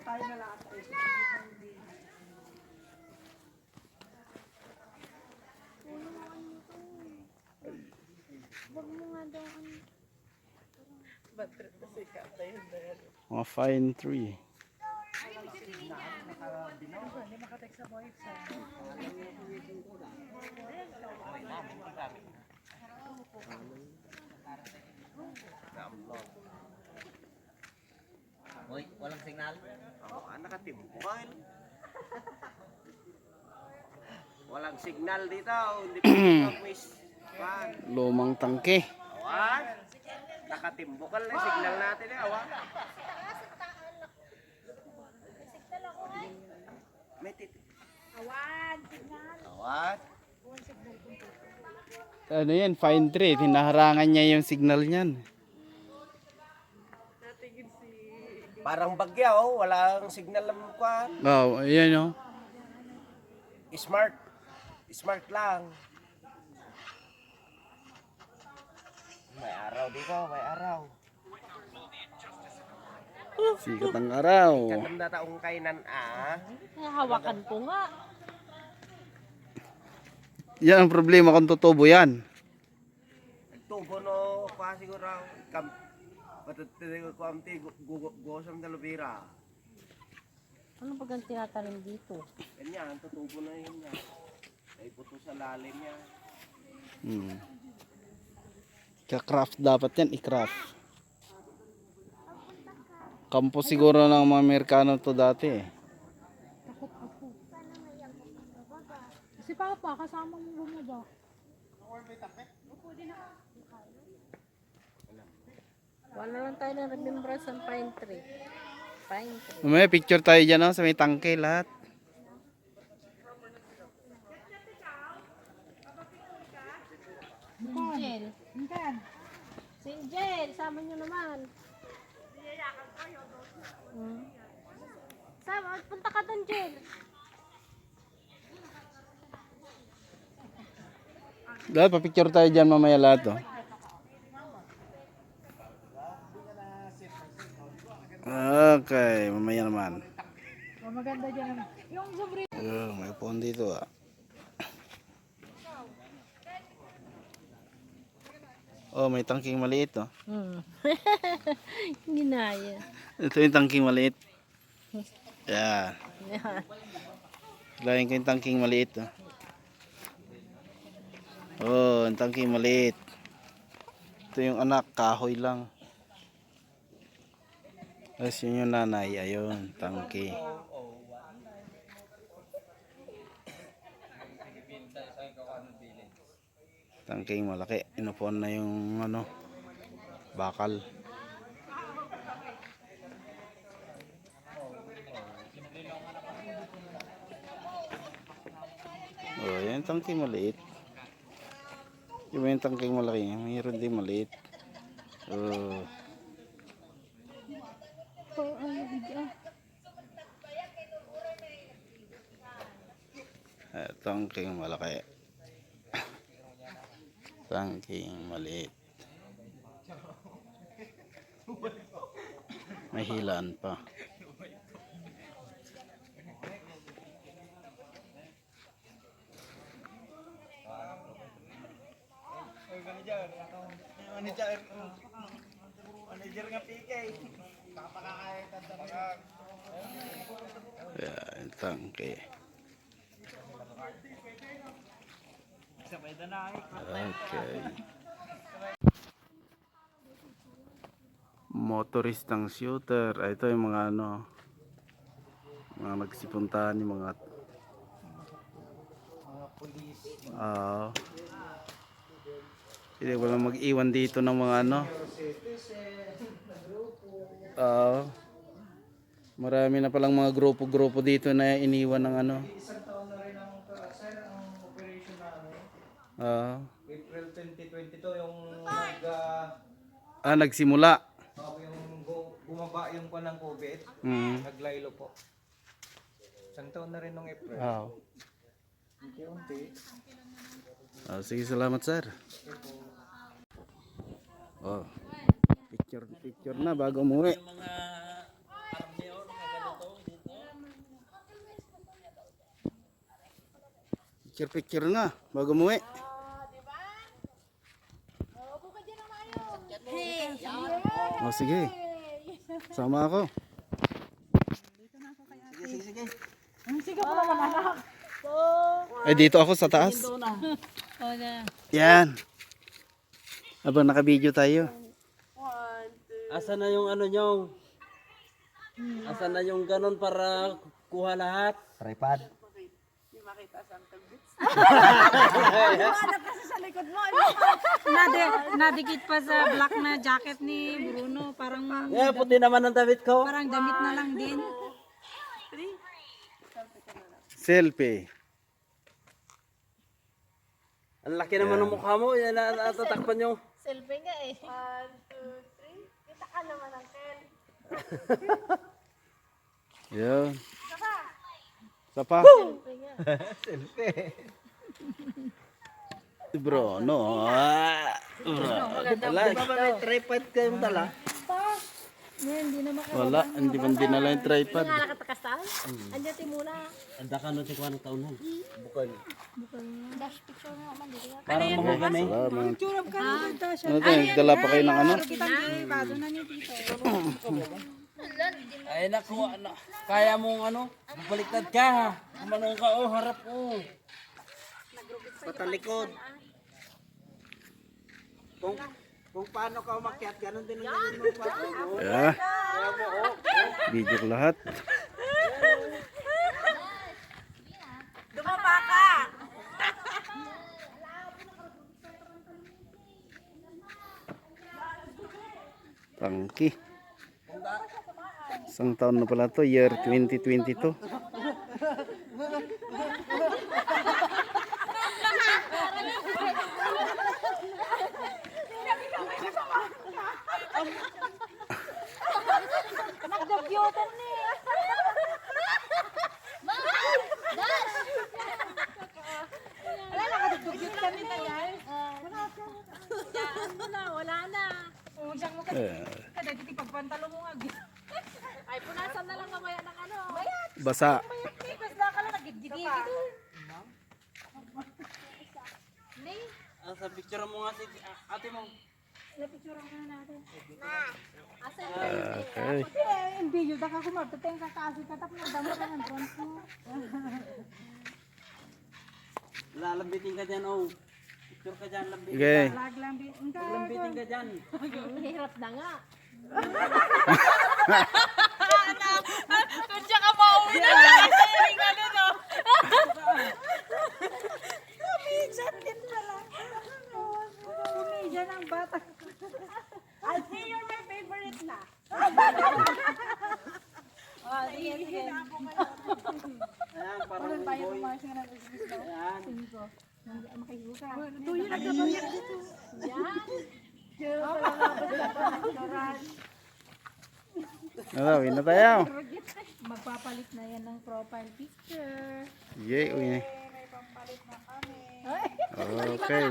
Tayo na lahat. Wag mo nga daw ano. Bad trip kasi ka. Tayo na yan. Mga fine tree. Uy, walang signal. Oo, nakatimbukal. Walang signal dito. Hindi pa mag-miss. Lumang tangke. Awan. Nakatimbukal na signal natin eh. Awan. May titi. Awan, signal. Awan. Ano yan, fine tree. Hinaharangan niya yung signal niyan. Parang bagya oh. Walang signal lang kwan. Oh, ayan oh. Smart. Smart lang. May araw dito. May araw. Sikat ang araw. Kaganda taong kainan Hawakan ko nga. Yan ang problema kung tutubo yan. Tubo no. Kwa siguro. Patatinig ko amti. Gusam na lubira. Ano ba ang tinatanim dito? Ganyan. Tutubo na yun yan. Ay puto sa lalim niya. Ka-craft dapat yan, i-craft. Kampo siguro ng mga Amerikano to dati eh. Si Papa, kasama mo bumaba. Wala lang tayo ng remembrance ng pine tree. Pine tree. May picture tayo dyan oh, sa may tangke lahat. Jel, sama nyo naman. Sama, punta ka doon, Jel. Dahil papicture tayo dyan mamaya lahat oh. Okay, mamaya naman. Maganda dyan. Yung sobre. May phone dito ah. Oh, may tangking maliit oh. Ginaya. Ito yung tangking maliit. Yeah. Lain ko yung tangking maliit oh. Oh, ang tangking maliit. Ito yung anak, kahoy lang. Tapos yun yung nanay, ayun, tangki. Tangking malaki. Inupon na yung ano, bakal. Oh, yan tangking maliit. Yung yung tangking malaki, mayroon din maliit. Oh. Tangking malaki. Tangking maliit. May hilaan pa. Yan, tangke. Okay. Motoristang shooter. Ito yung mga ano, mga nagsipuntahan yung mga pulis. Hindi wala mag-iwan dito ng mga ano. Marami na palang mga grupo-grupo dito na iniwan ng ano. Isang taon na rin ang sir, ang operation namin. April 2022 yung Nagsimula. yung bumaba yung pa ng COVID. Naglaylo po. Isang taon na rin nung April. Unti-unti. Sige, salamat sir. Picture na bago umuwi. Picture na bago umuwi. Oh, sige. Sama ako. Sige po naman anak. Dito ako sa taas. Yan. Habang naka-video tayo. Asa na yung ano nyo? Asa na yung ganon para kuha lahat? Tripod. Hindi makita sa Uncle Bits. Lumanap kasi sa likod mo. Nadikit pa sa black na jacket ni Bruno. Parang Puti naman ang damit ko. parang damit na lang din. Selfie. Ang laki naman ng mukha mo. Yan na tatakpan nyo. Selfie nga eh. 1, 2, 3. Kita ka naman, Uncle. Yan. Sapa. Bro, no. Wala, di ba may tripod kayong dala? Wala, hindi man dinala yung tripod. Nga nakatakas Andiyan muna. Anda ka nun si Kuan ng taon nun. Bukal. Dash picture nga man. Dito nga. Parang mahugan eh. Salamat. Ano tayo, nagdala pa kayo ng ano? Ay naku, kaya mong ano, baliktad ka. Manong ka, harap Patalikod. Kung paano ka umakyat, ganun din ang gawin mo. Yeah. Video ko lahat. Dumaba ka. Tangki. Isang taon na pala to, year 2022. Nakalimutan ni. Wala, nakadugdugyot kami na yan. Wala na. Umusang mo ka. Kada dito pagpantalo mo nga. Ay, punasan na lang mamaya ng ano. Basa. Tikas na ka lang nagigigigil. Sa picture mo nga si ate mo. Okay. Yung video da ka kumartateng kakasi katap na damo ka ng bronze mo. Lalambitin ka dyan, oh. Picture ka dyan, lambitin Okay. ka. Lambitin ka dyan. Hirap na nga. Kung siya ka mauwi na siya kasi yung ano, no? Diyan ang bata. I'll say you're my favorite na. Ayan, parang boy. Ayan. Uwi na tayo. Magpapalit na yan ng profile picture. Yay, uwi na. Okay.